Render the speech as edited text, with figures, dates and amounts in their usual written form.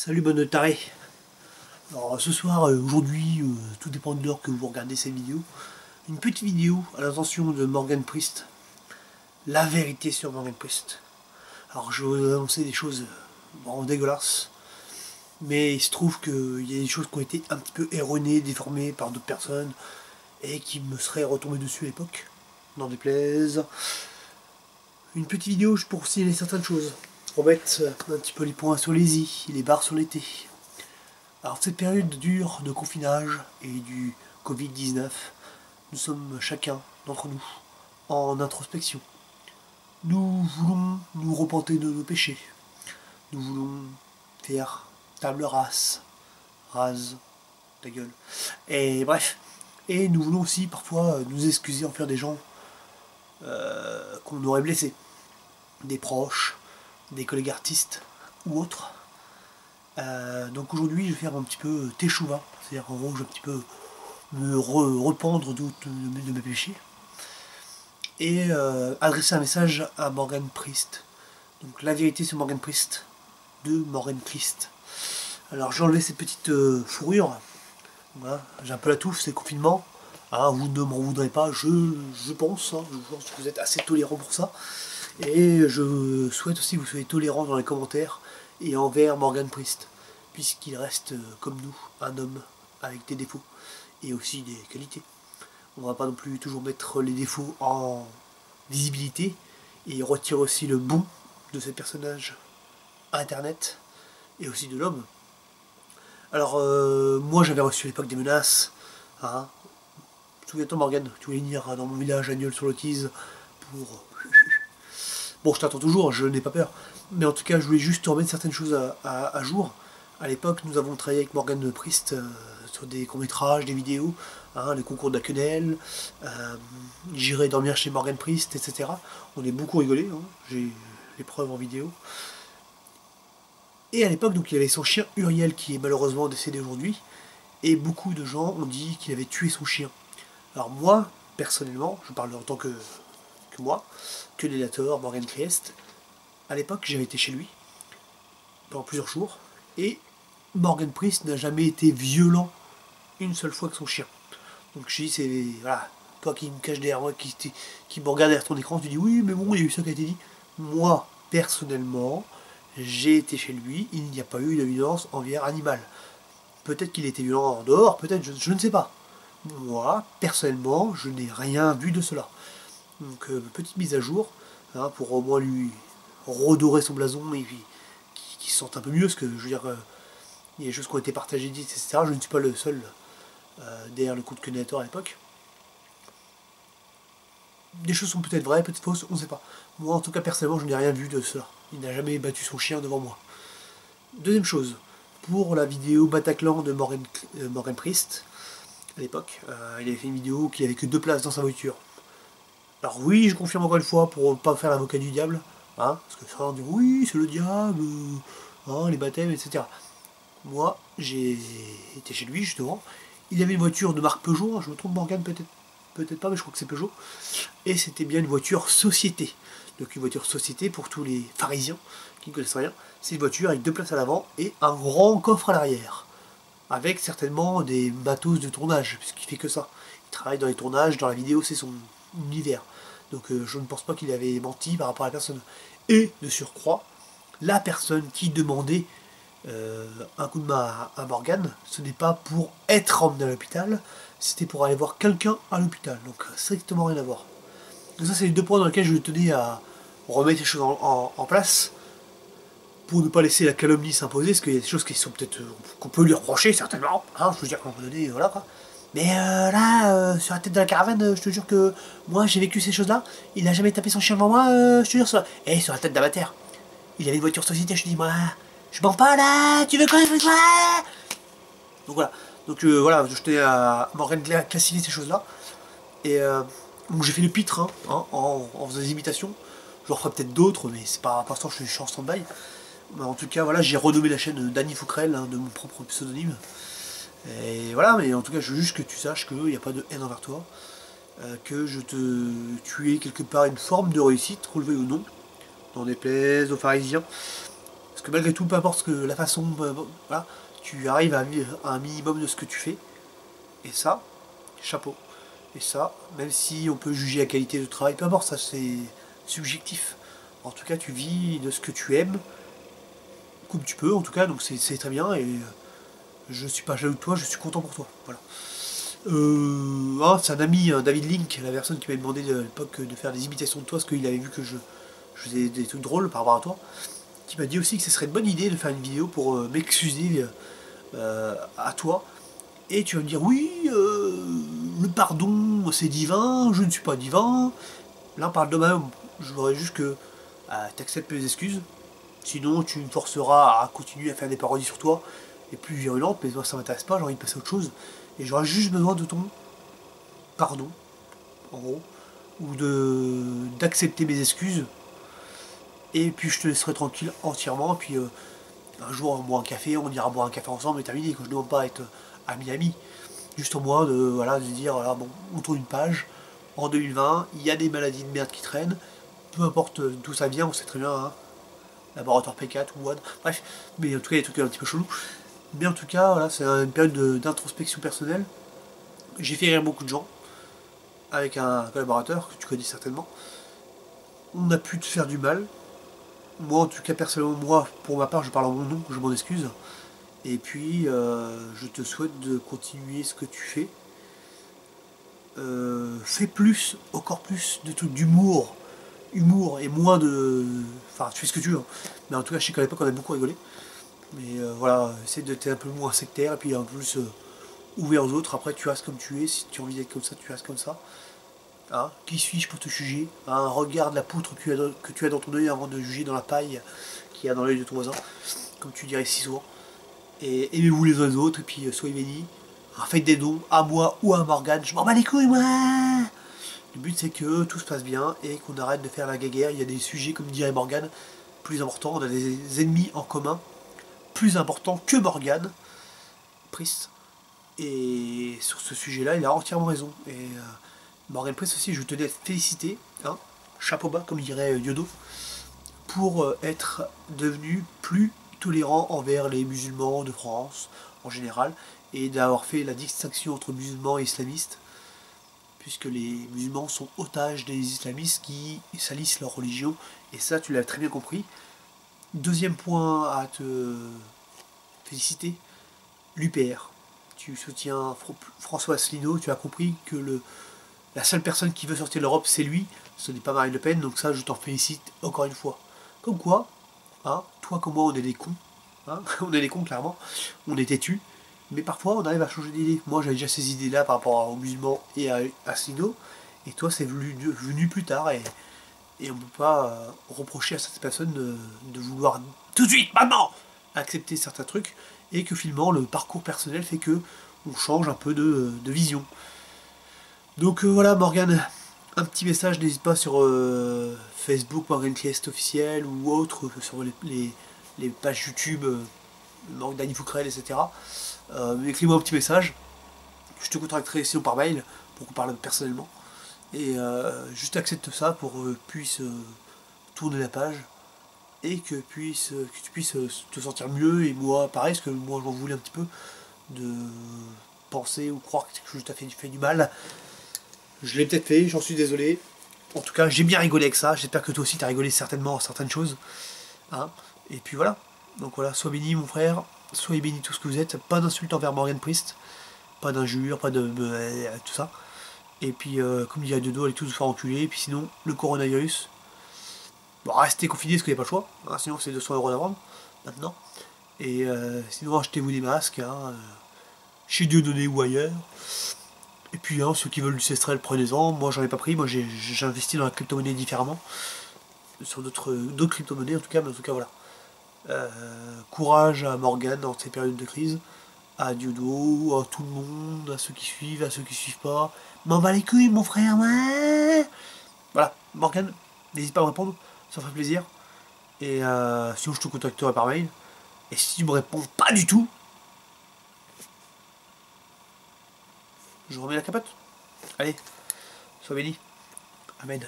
Salut bonne taré. Alors ce soir, aujourd'hui, tout dépend de l'heure que vous regardez cette vidéo. Une petite vidéo à l'intention de Morgan Priest. La vérité sur Morgan Priest. Alors je vais vous annoncer des choses vraiment dégueulasses. Mais il se trouve qu'il y a des choses qui ont été un petit peu erronées, déformées par d'autres personnes. Et qui me seraient retombées dessus à l'époque. N'en déplaise. Une petite vidéo pour signaler certaines choses. Remettre un petit peu les points sur les i, les barres sur les t. Alors cette période dure de confinage et du Covid-19, nous sommes chacun d'entre nous en introspection. Nous voulons nous repenter de nos péchés. Nous voulons faire table rase ta gueule. Et bref, et nous voulons aussi parfois nous excuser envers des gens qu'on aurait blessés, des proches, des collègues artistes ou autres. Donc aujourd'hui je vais faire un petit peu teshuva, c'est-à-dire en gros je vais un petit peu me rependre de mes péchés et adresser un message à Morgan Priest. Donc la vérité c'est Morgan Priest de Morgan Priest. Alors j'ai enlevé cette petite fourrure, voilà, j'ai un peu la touffe, c'est le confinement, vous ne m'en voudrez pas, je pense que vous êtes assez tolérants pour ça, et je souhaite aussi que vous soyez tolérants dans les commentaires et envers Morgan Priest, puisqu'il reste, comme nous, un homme avec des défauts et aussi des qualités. On ne va pas non plus toujours mettre les défauts en visibilité et retirer aussi le bon de ces personnages à internet et aussi de l'homme. Alors, moi j'avais reçu à l'époque des menaces. Souviens-toi Morgan, tu voulais venir dans mon village à Nieul-sur-Lotise pour... Bon, je t'attends toujours, je n'ai pas peur. Mais en tout cas, je voulais juste te remettre certaines choses à jour. À l'époque, nous avons travaillé avec Morgan Priest sur des courts-métrages, des vidéos, les concours de la quenelle, j'irai dormir chez Morgan Priest, etc. On est beaucoup rigolé, j'ai les preuves en vidéo. Et à l'époque, donc, il y avait son chien Uriel qui est malheureusement décédé aujourd'hui. Et beaucoup de gens ont dit qu'il avait tué son chien. Alors moi, personnellement, je parle en tant que moi, que l'élator, Morgan Priest, à l'époque j'avais été chez lui pendant plusieurs jours et Morgan Priest n'a jamais été violent une seule fois que son chien. Donc je dis, c'est voilà, toi qui me caches derrière moi, qui me regarde derrière ton écran, tu dis oui mais bon il y a eu ça qui a été dit. Moi personnellement j'ai été chez lui, il n'y a pas eu de violence envers animal. Peut-être qu'il était violent en dehors, peut-être, je ne sais pas. Moi personnellement je n'ai rien vu de cela. Donc petite mise à jour, pour au moins lui redorer son blason et puis qu'il se sente un peu mieux, parce que je veux dire, il y a des choses qui ont été partagées, dites, etc. Je ne suis pas le seul derrière le coup de Kenator à l'époque. Des choses sont peut-être vraies, peut-être fausses, on ne sait pas. Moi en tout cas personnellement je n'ai rien vu de cela. Il n'a jamais battu son chien devant moi. Deuxième chose, pour la vidéo Bataclan de Morgan Priest, à l'époque, il avait fait une vidéo qui avait que 2 places dans sa voiture. Alors oui, je confirme encore une fois, pour ne pas faire l'avocat du diable, parce que ça on dit oui, c'est le diable, les baptêmes, etc. Moi, j'ai été chez lui justement, il avait une voiture de marque Peugeot, je me trompe Morgan, peut-être pas, mais je crois que c'est Peugeot, et c'était bien une voiture société. Donc une voiture société, pour tous les pharisiens qui ne connaissent rien, c'est une voiture avec 2 places à l'avant et un grand coffre à l'arrière, avec certainement des matos de tournage, puisqu'il fait que ça. Il travaille dans les tournages, dans la vidéo c'est son univers. Donc je ne pense pas qu'il avait menti par rapport à la personne. Et de surcroît, la personne qui demandait un coup de main à Morgan, ce n'est pas pour être emmené à l'hôpital, c'était pour aller voir quelqu'un à l'hôpital. Donc strictement rien à voir. Donc ça c'est les 2 points dans lesquels je tenais à remettre les choses en place, pour ne pas laisser la calomnie s'imposer, parce qu'il y a des choses qui sont peut-être qu'on peut lui reprocher certainement. Je veux dire qu'à un moment donné, voilà quoi. Mais là, sur la tête de la caravane, je te jure que moi j'ai vécu ces choses-là. Il n'a jamais tapé son chien devant moi, je te jure ça. Et sur la tête d'Amater, il avait une voiture société, je te dis, moi, je mens pas là, tu veux quoi, je veux quoi. Donc voilà, voilà, je tenais à Morgan classifier ces choses-là. Et donc j'ai fait le pitre en faisant des imitations. J'en ferai peut-être d'autres, mais c'est pas, pour l'instant je suis en stand-by. Mais en tout cas, voilà, j'ai renommé la chaîne Danny Fouquerel, de mon propre pseudonyme. Et voilà, mais en tout cas, je veux juste que tu saches qu'il n'y a pas de haine envers toi, que tu es quelque part une forme de réussite, relevé ou non, n'en déplaise aux pharisiens. Parce que malgré tout, peu importe la façon, voilà, tu arrives à vivre un minimum de ce que tu fais. Et ça, chapeau. Et ça, même si on peut juger la qualité de travail, peu importe, ça c'est subjectif. En tout cas, tu vis de ce que tu aimes, comme tu peux en tout cas, donc c'est très bien et je suis pas jaloux de toi, je suis content pour toi. Voilà. C'est un ami, David Link, la personne qui m'a demandé à l'époque de faire des imitations de toi, parce qu'il avait vu que je faisais des trucs drôles par rapport à toi, qui m'a dit aussi que ce serait une bonne idée de faire une vidéo pour m'excuser à toi. Et tu vas me dire, oui, le pardon, c'est divin, je ne suis pas divin. Là, on parle de moi, je voudrais juste que tu acceptes mes excuses. Sinon, tu me forceras à continuer à faire des parodies sur toi, et plus virulentes, mais moi ça m'intéresse pas, j'ai envie de passer à autre chose. Et j'aurais juste besoin de ton pardon, en gros, ou d'accepter mes excuses, et puis je te laisserai tranquille entièrement, puis un jour on boit un café, on ira boire un café ensemble, et terminé, que je ne demande pas à être ami-ami. Juste au moins de dire, voilà, bon, on tourne une page, en 2020, il y a des maladies de merde qui traînent, peu importe d'où ça vient, on sait très bien, hein, laboratoire P4 ou WAD, bref, mais en tout cas, il y a des trucs un petit peu chelous. Mais en tout cas, voilà, c'est une période d'introspection personnelle. J'ai fait rire beaucoup de gens, avec un collaborateur que tu connais certainement. On a pu te faire du mal. Moi, en tout cas, personnellement, moi, pour ma part, je parle en mon nom, je m'en excuse. Et puis, je te souhaite de continuer ce que tu fais. Fais plus, encore plus de trucs d'humour. Humour et moins de... Enfin, tu fais ce que tu veux. Hein. Mais en tout cas, je sais qu'à l'époque, on a beaucoup rigolé. Mais voilà, essaie d'être un peu moins sectaire et puis un peu plus ouvert aux autres. Après, tu restes comme tu es. Si tu as envie d'être comme ça, tu restes comme ça. Hein, qui suis-je pour te juger? Hein, regarde la poutre que tu as dans ton œil avant de juger dans la paille qu'il y a dans l'œil de ton voisin. Comme tu dirais si souvent. Et aimez-vous les uns les autres et puis soyez bénis. Faites des dons à moi ou à Morgane. Je m'en bats les couilles, moi. Le but c'est que tout se passe bien et qu'on arrête de faire la guéguerre. Il y a des sujets, comme dirait Morgane, plus importants. On a des ennemis en commun plus importants que Morgane Priest. Et sur ce sujet-là, il a entièrement raison. Et Morgane Priest aussi, je tenais à te féliciter, hein, chapeau bas, comme dirait Yodo, pour être devenu plus tolérant envers les musulmans de France en général, et d'avoir fait la distinction entre musulmans et islamistes, puisque les musulmans sont otages des islamistes qui salissent leur religion, et ça tu l'as très bien compris. Deuxième point à te féliciter, l'UPR. Tu soutiens François Asselineau, tu as compris que la seule personne qui veut sortir de l'Europe, c'est lui, ce n'est pas Marine Le Pen, donc ça je t'en félicite encore une fois. Comme quoi, hein, toi comme moi on est des cons, hein, on est des cons clairement, on est têtus, mais parfois on arrive à changer d'idée. Moi j'avais déjà ces idées-là par rapport aux musulmans et à Asselineau, et toi c'est venu plus tard, et on ne peut pas reprocher à cette personne de vouloir tout de suite, maintenant, accepter certains trucs, et que finalement le parcours personnel fait que on change un peu de vision. Donc voilà Morgane, un petit message, n'hésite pas sur Facebook, Morgane Priest officiel ou autre, sur les pages YouTube, Danny Fouquerel, etc. Écris-moi un petit message, je te contacterai sinon par mail pour qu'on parle personnellement. Et juste accepte ça pour que puisse tourner la page et que tu puisses te sentir mieux, et moi pareil, parce que moi je m'en voulais un petit peu de penser ou croire que je t'ai fait du mal. Je l'ai peut-être fait, j'en suis désolé. En tout cas, j'ai bien rigolé avec ça. J'espère que toi aussi t'as rigolé certainement à certaines choses. Hein, et puis voilà. Donc voilà, sois béni mon frère. Soyez béni tout ce que vous êtes. Pas d'insultes envers Morgane Priest. Pas d'injures, pas de tout ça. Et puis, comme dit Dodo, allez tous vous faire enculer. Et puis sinon, le coronavirus. Bon, restez confinés parce qu'il n'y a pas le choix. Hein, sinon, c'est 200 € d'amende maintenant. Et sinon, achetez-vous des masques. Hein, chez Dieudonné ou ailleurs. Et puis hein, ceux qui veulent du Cestrel, prenez-en. Moi j'en ai pas pris, moi j'ai investi dans la crypto-monnaie différemment. Sur d'autres crypto-monnaies en tout cas, mais en tout cas voilà. Courage à Morgane dans ces périodes de crise. À Diodo, à tout le monde, à ceux qui suivent, à ceux qui suivent pas. M'en va les couilles mon frère, ouais. Voilà, Morgane, n'hésite pas à me répondre, ça ferait plaisir. Et sinon je te contacterai par mail. Et si tu me réponds pas du tout, je remets la capote. Allez, sois béni. Amen.